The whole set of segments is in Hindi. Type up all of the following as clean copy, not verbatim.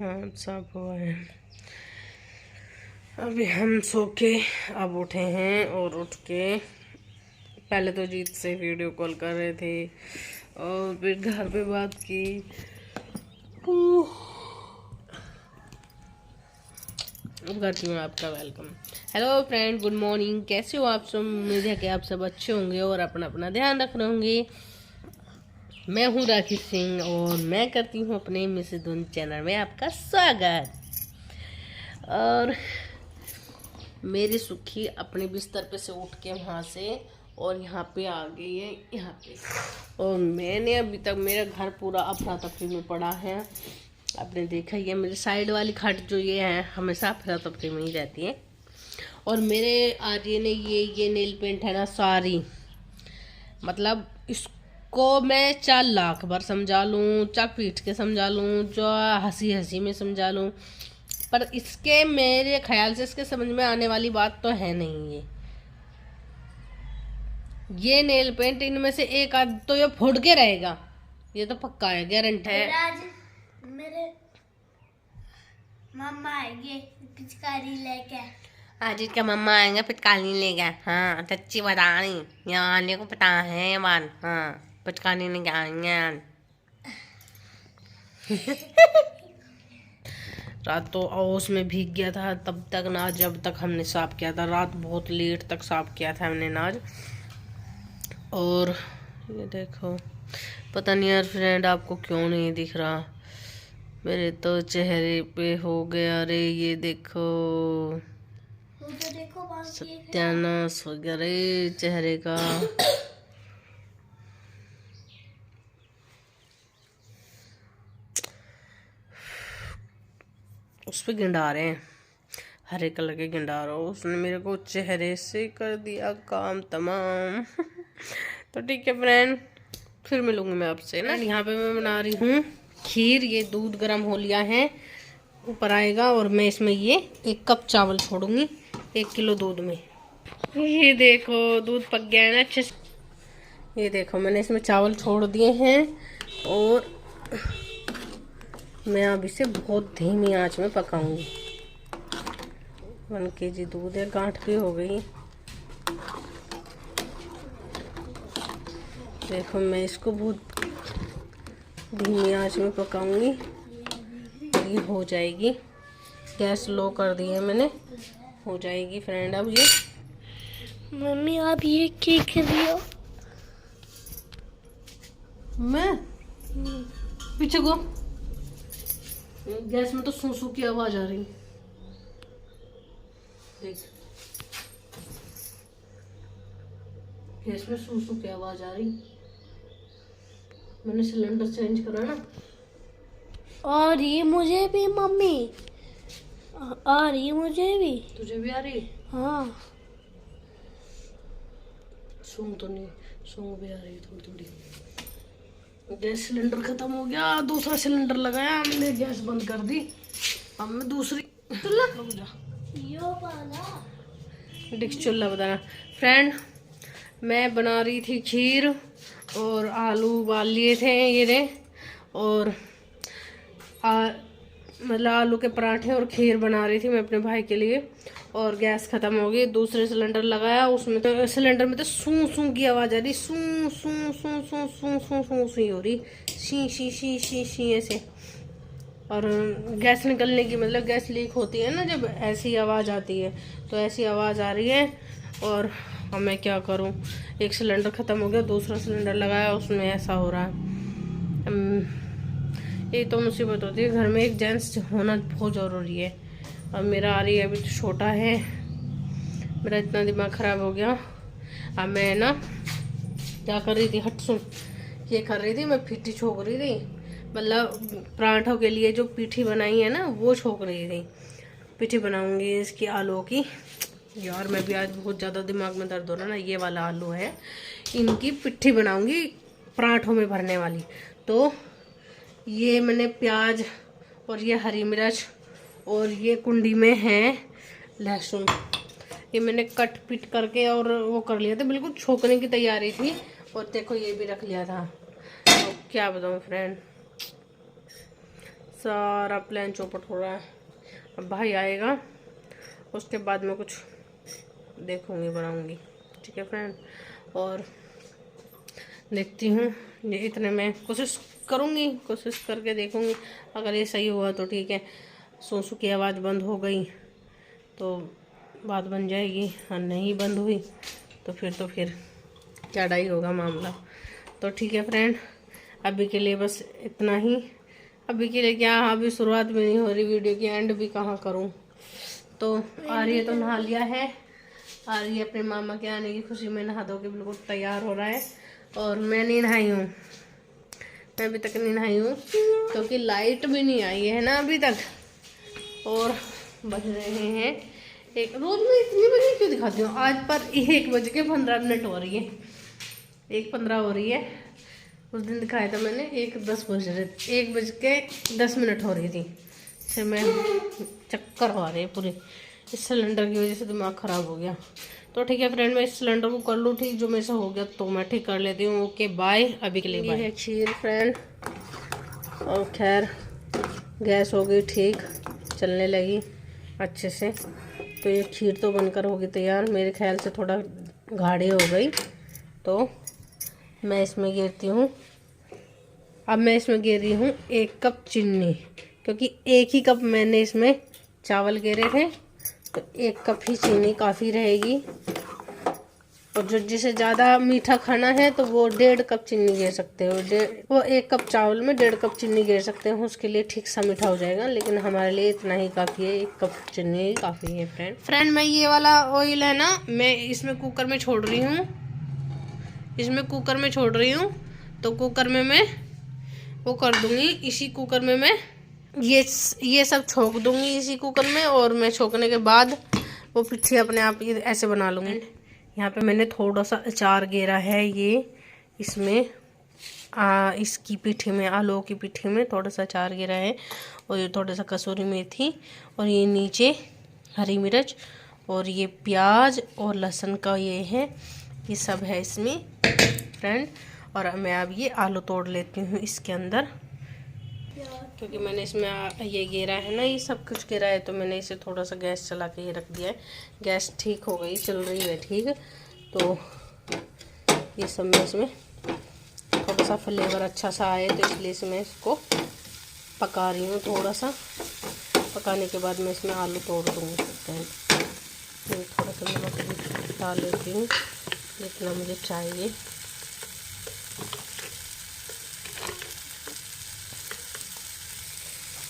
हाँ सब हुआ है। अभी हम सो के अब उठे हैं और उठ के पहले तो जीत से वीडियो कॉल कर रहे थे और फिर घर पे बात की। करती हूँ आपका welcome. Hello friend, good morning. कैसे हो आप सब? उम्मीद है कि आप सब अच्छे होंगे और अपना अपना ध्यान रख रहे होंगे। मैं हूँ राखी सिंह और मैं करती हूँ अपने मिसेस धुन चैनल में आपका स्वागत। और मेरी सुखी अपने बिस्तर पे से उठ के वहाँ से और यहाँ पे आ गई है यहाँ पे। और मैंने अभी तक मेरा घर पूरा अफरा तफरी में पड़ा है। आपने देखा ही है, मेरी साइड वाली खाट जो ये है हमेशा अफरा तफरी में ही रहती है। और मेरे आर्य ने ये नेल पेंट है ना सारी, मतलब इसको मैं 4 लाख बार समझा लूँ, चाहे पीट के समझा लूँ, जो हंसी हंसी में समझा लूँ, पर इसके मेरे ख्याल से इसके समझ में आने वाली बात तो है नहीं। ये नेल पेंट इनमें से एक आध तो ये फुट के रहेगा, ये तो पक्का है, गारंटी है। आज मेरे मम्मा आएंगे पिचकारी लेके। आज इसका मम्मा आएंगे पिचकारी लेके। हाँ सच्ची बता रही, यहाँ आने को पता है ये बात। हाँ पिचकारी लेके आएंगे आज। रात तो ओस में भीग गया था तब तक ना, जब तक हमने साफ किया था। रात बहुत लेट तक साफ किया था हमने नाज। और ये देखो, पता नहीं यार फ्रेंड आपको क्यों नहीं दिख रहा, मेरे तो चेहरे पे हो गया। अरे ये देखो, तो देखो सत्यानाश हो गया रे चेहरे का। उस पे गिंडारे हैं, हरे कलर के गिंडार, उसने मेरे को चेहरे से कर दिया काम तमाम। तो ठीक है फ्रेंड, फिर मिलूंगी मैं आपसे ना। यहाँ पे मैं बना रही हूँ खीर। ये दूध गर्म हो लिया है, ऊपर आएगा और मैं इसमें ये 1 कप चावल छोड़ूंगी 1 किलो दूध में। ये देखो दूध पक गया है ना अच्छे से। ये देखो मैंने इसमें चावल छोड़ दिए हैं और मैं अब इसे बहुत धीमी आंच में पकाऊंगी। 1 kg दूध है, गांठ भी हो गई। देखो मैं इसको बहुत धीमी आंच में पकाऊंगी और ये हो जाएगी। गैस लो कर दी है मैंने, हो जाएगी फ्रेंड अब ये। मम्मी आप ये क्या कर रही हो? मैं पीछे को गैस में तो सू सू की आवाज आ रही। देख गैस में सू सू की आवाज आ रही। मैंने सिलेंडर चेंज करा ना। और ये मुझे भी मम्मी, और ये मुझे भी। तुझे भी आ रही? हाँ सूंघ तो नहीं, सूंघ भी आ रही थोड़ी थोड़ी। गैस सिलेंडर खत्म हो गया, दूसरा सिलेंडर लगाया हमने, गैस बंद कर दी। अब मैं दूसरी चूल्हा डिक्स चूल्हा बताना फ्रेंड। मैं बना रही थी खीर और आलू उबाल लिए थे ये रे, और मतलब आलू के पराठे और खीर बना रही थी मैं अपने भाई के लिए। और गैस खत्म हो गई, दूसरे सिलेंडर लगाया, उसमें तो सिलेंडर में तो सू सू की आवाज आ रही। सू सू सू सू सू सू सू सी हो रही, she she she she she ऐसे। और गैस निकलने की, मतलब गैस लीक होती है ना जब ऐसी आवाज़ आती है, तो ऐसी आवाज़ आ रही है। और अब मैं क्या करूं, एक सिलेंडर ख़त्म हो गया, दूसरा सिलेंडर लगाया, उसमें ऐसा हो रहा है। ये तो मुसीबत होती है घर में, एक जेंट्स होना बहुत ज़रूरी है। अब मेरा आ रही है, अभी तो छोटा है, मेरा इतना दिमाग ख़राब हो गया। अब मैं ना क्या कर रही थी, हट सुन, ये कर रही थी मैं पीठी छोक रही थी, मतलब पराठों के लिए जो पीठी बनाई है ना वो छोक रही थी। पीठी बनाऊंगी इसकी आलू की। यार मैं भी आज बहुत ज़्यादा दिमाग में दर्द हो रहा ना। ये वाला आलू है, इनकी पिट्ठी बनाऊंगी पराठों में भरने वाली। तो ये मैंने प्याज और ये हरी मिर्च और ये कुंडी में है लहसुन, ये मैंने कट पिट करके और वो कर लिया था, बिल्कुल छोकने की तैयारी थी। और देखो ये भी रख लिया था। तो क्या बताऊँ फ्रेंड, सारा प्लान चौपट हो रहा है। अब भाई आएगा उसके बाद मैं कुछ देखूंगी, बनाऊंगी। ठीक है फ्रेंड, और देखती हूँ ये इतने में कोशिश करूँगी, कोशिश करके देखूँगी। अगर ये सही हुआ तो ठीक है, सोसू की आवाज़ बंद हो गई तो बात बन जाएगी, और नहीं बंद हुई तो फिर क्या डाई होगा मामला। तो ठीक है फ्रेंड, अभी के लिए बस इतना ही। अभी के लिए क्या, अभी शुरुआत भी नहीं हो रही वीडियो की, एंड भी कहाँ करूँ। तो आर्य तो नहा लिया है, आर्य अपने मामा के आने की खुशी में नहा धो के बिल्कुल तैयार हो रहा है, और मैं नहीं नहाई हूँ, मैं अभी तक नहीं नहाई हूँ क्योंकि लाइट भी नहीं आई है ना अभी तक। और बज रहे हैं एक, रोज मैं इतनी बजे क्यों दिखाती हूँ, आज पर 1:15 हो रही है, 1:15 हो रही है। उस दिन दिखाया था मैंने 1:10 बज रहे, 1:10 हो रही थी। फिर मैं चक्कर आ रहे पूरे, इस सिलेंडर की वजह से दिमाग ख़राब हो गया। तो ठीक है फ्रेंड, मैं इस सिलेंडर को कर लूँ ठीक, जो मेरे से हो गया तो मैं ठीक कर लेती हूँ। ओके बाय, अभी के लिए बाय। ये है खीर फ्रेंड, और खैर गैस हो गई ठीक, चलने लगी अच्छे से। तो ये खीर तो बनकर होगी तैयार, मेरे ख्याल से थोड़ा गाढ़ी हो गई, तो मैं इसमें गिरती हूँ। अब मैं इसमें गिर रही हूँ 1 कप चीनी, क्योंकि 1 ही कप मैंने इसमें चावल गिरे थे, तो 1 कप ही चीनी काफ़ी रहेगी। और जो जिसे ज़्यादा मीठा खाना है तो वो 1.5 कप चीनी गिर सकते हो, वो 1 कप चावल में 1.5 कप चीनी गिर सकते हैं, उसके लिए ठीक सा मीठा हो जाएगा। लेकिन हमारे लिए इतना ही काफ़ी है, 1 कप चीनी काफ़ी है फ्रेंड। मैं ये वाला ऑयल है ना, मैं इसमें कुकर में छोड़ रही हूँ, तो कुकर में मैं वो कर दूंगी, इसी कुकर में मैं ये सब छोंक दूंगी इसी कुकर में, और मैं छोंकने के बाद वो पिट्ठी अपने आप ऐसे बना लूँगी। यहाँ पे मैंने थोड़ा सा अचार गेरा है, ये इसमें इसकी पिट्ठी में, आलू की पिट्ठी में थोड़ा सा अचार गिरा है, और ये थोड़ा सा कसूरी मेथी, और ये नीचे हरी मिर्च, और ये प्याज और लहसुन का ये है, ये सब है इसमें फ्रेंड। और मैं अब ये आलू तोड़ लेती हूँ इसके अंदर, क्योंकि मैंने इसमें ये गिरा है ना, ये सब कुछ गिरा है, तो मैंने इसे थोड़ा सा गैस चला के ये रख दिया है। गैस ठीक हो गई, चल रही है ठीक। तो ये सब मैं इसमें थोड़ा सा फ्लेवर अच्छा सा आए, तो इसलिए इसमें इसको पका रही हूँ। थोड़ा सा पकाने के बाद मैं इसमें आलू तोड़ दूँगी। थोड़ा सा नमक डाल लेती हूँ जितना मुझे चाहिए।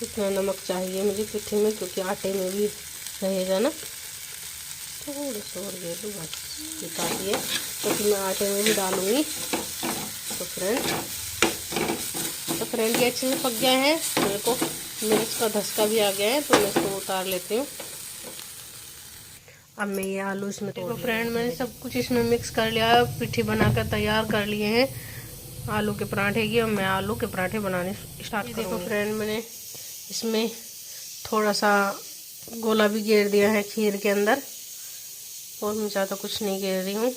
इतना नमक चाहिए मुझे पिट्ठी में, क्योंकि आटे में भी रहेगा ना। थोड़ा सा और दे दूँ बस, ये काफ़ी है, क्योंकि मैं आटे में भी डालूँगी। तो फ्रेंड ये अच्छे से पक गया है, मेरे को मिर्च का धसका भी आ गया है, तो मैं इसको उतार लेती हूँ। अब मैं ये आलू इसमें तो फ्रेंड मैंने सब कुछ इसमें मिक्स कर लिया, पिट्ठी बनाकर तैयार कर लिए हैं आलू के पराठे की। अब मैं आलू के पराठे बनाने स्टार्ट करूँगी। देखो फ्रेंड, मैंने इसमें थोड़ा सा गोला भी घेर दिया है खीर के अंदर, और मैं ज़्यादा कुछ नहीं घेर रही हूँ।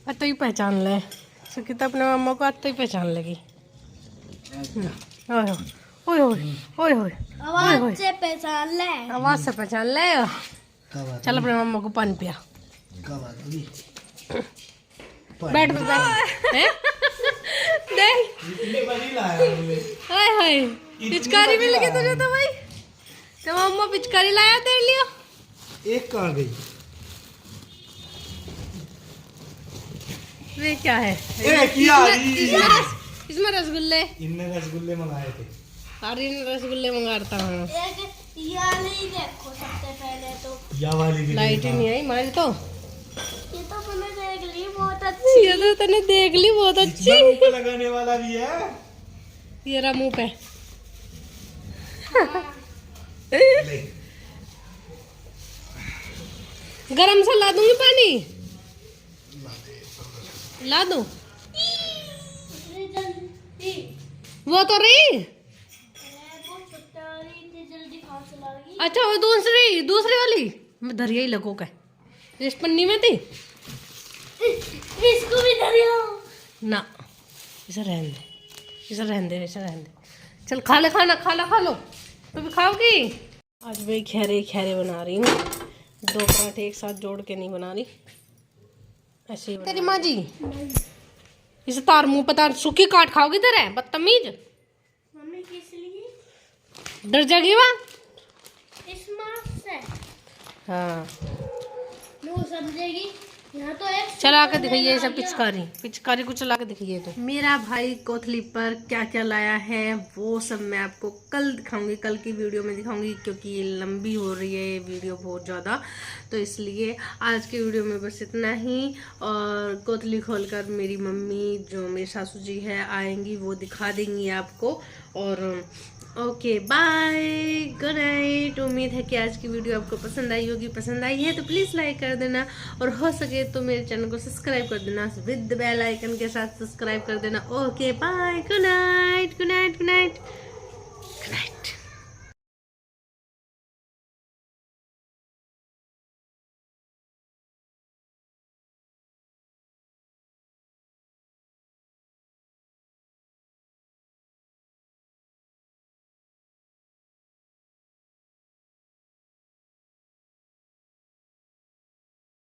अब तो ही पहचान ले, सुकिता अपने मम्मा को अब तो ही पहचान लगी। ओए ओए ओए ओए, आवाज से पहचान ले, आवाज से पहचान ले। चल अपने मम्मा को पानी पिया, बैठ हाय पिचकारी मिल गई तुझे तो भाई, तो मम्मा पिचकारी लाया तेरे लिए। एक कहाँ गई? ये क्या है? इसमें रसगुल्ले, इनने रसगुल्ले मंगाए थे। अरे रसगुल्ले मंगाता हूँ। देखो सबसे पहले तो या वाली लाइट ही नहीं आई हमारी, तो ये तो मैंने देख ली बहुत अच्छी, ये तो तूने देख ली बहुत अच्छी। मुंह पे लगाने वाला भी है, ये रहा मुंह पे। गरम सा ला दूंगी पानी, ला दो वो तो रही। अच्छा वो दूसरी वाली धरिया ही लगो का, इस पन्नी में थी। इसको भी धरियो। ना इसे रहने दे, इसे रहने दे, इसे रहने दे। चल खा ले, खाना खा लो। तू भी खाओगी? आज मैं खैरे खैरे बना रही हूँ, 2 पराठे एक साथ जोड़ के नहीं बना रही, ऐसे ही तेरी माँ जी इसे तार मुंह पता सूखी काट खाओगी तेरे बदतमीज। मम्मी किस लिए? डर जाएगी वहाँ। इस मास से हाँ वो समझेगी। यहाँ तो एक चला के दिखाइए सब पिचकारी को चला के दिखाइए। तो मेरा भाई कोथली पर क्या क्या लाया है वो सब मैं आपको कल दिखाऊंगी, कल की वीडियो में दिखाऊंगी, क्योंकि ये लंबी हो रही है ये वीडियो बहुत ज़्यादा, तो इसलिए आज की वीडियो में बस इतना ही। और कोथली खोलकर मेरी मम्मी जो मेरी सासू जी है आएंगी वो दिखा देंगी आपको। और ओके बाय, गुड नाइट। उम्मीद है कि आज की वीडियो आपको पसंद आई होगी। पसंद आई है तो प्लीज़ लाइक कर देना, और हो सके तो मेरे चैनल को सब्सक्राइब कर देना विद बेल आइकन के साथ, सब्सक्राइब कर देना। Okay bye, good night, good night, good night.